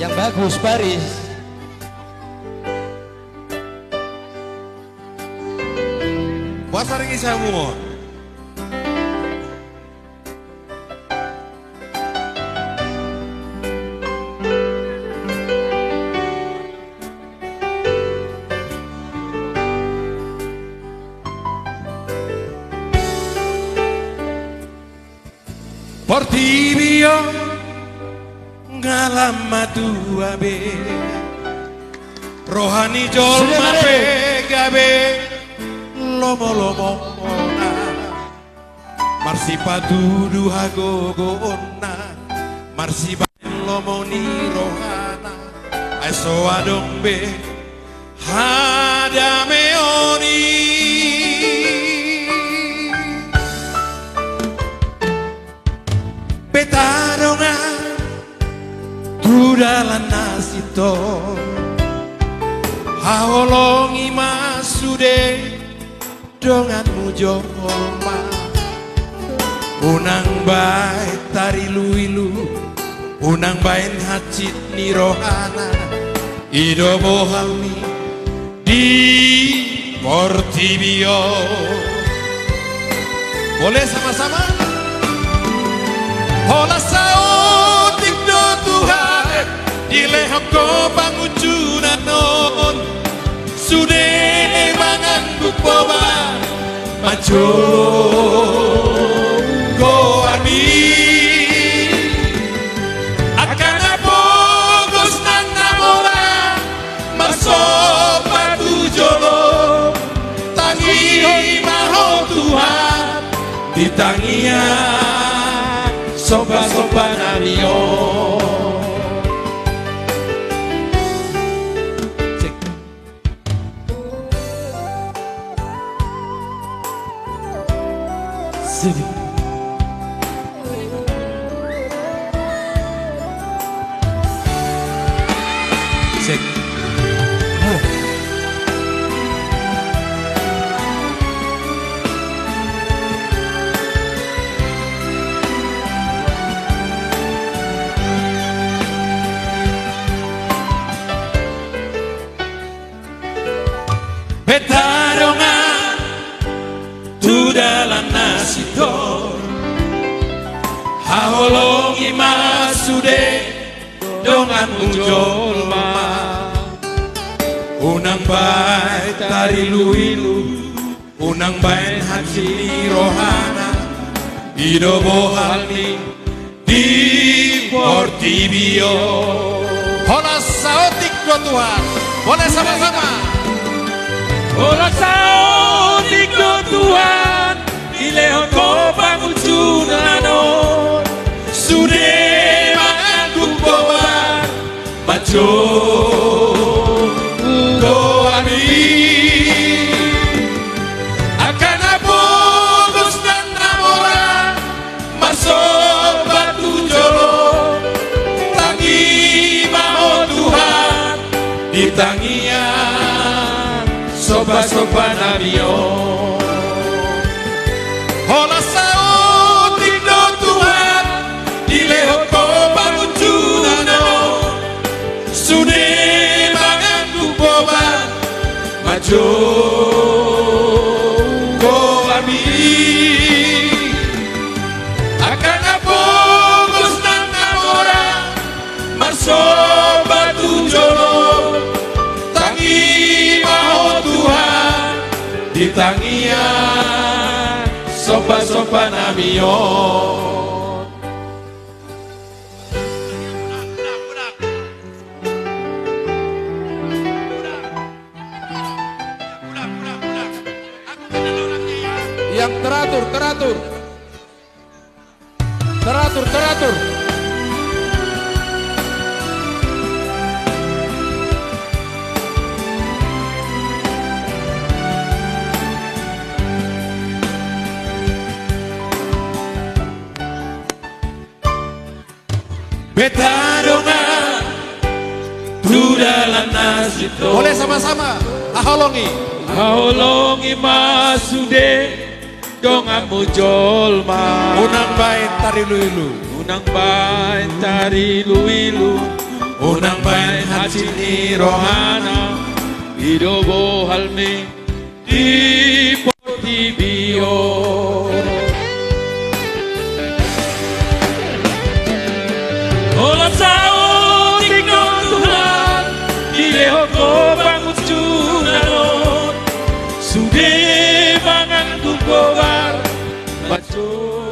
Yang bagus baris. Puasa ringi saya mohon. Portibio ngalama dua be rohani jol mape gabe lomo lomo ona marsipa dudu hagogo ona marsipa lomo ni rohana aso adong be hadame oni betarongan tudalan nasito haolongi masude donganmu jolma unang bae tari luilu unang bae hacit ni rohana ido bohalmi di Portibio. Boleh sama-sama? Hola sao tikdo Tuhan dilehok ko pangucunan non sude mangangguk boba majo go armi akan apogos nang namora masuk batu jolo tangi maho Tuhan di tangian soba-soba namio. Sini. Cek. Betarongan tudalan nasidor haolongi masude dongan munjolma unang bae tari luilu unang bae hati rohana ido bohalmi di Portibio. Hola saotik do Tuhan, boleh sama-sama. Hola saotik do Tuhan ilehon ko pangucunanon sude mangangguk boban majo doani akan apogos dan namora masuk batu jolo tangi maho Tuhan di tangian soba-soba nabio. Hola saotik do Tuhan dilehok ko pangucunanon sude mangangguk boban majo go ami akan apogos nang namora masuk batu jolo tangi maho Tuhan di tangian soba-soba namio. Yang teratur, teratur. Teratur, teratur. Betarongan tudalan nasito. Boleh sama-sama. Aholongi. Haolongi masude dongan unang bae tari luilu unang Unang bayan hati ni rohana Idobo halme di Portibio. Olah sao tinggal Tuhan di leho ko bangun sunanon. Sude mangan ku kobar baco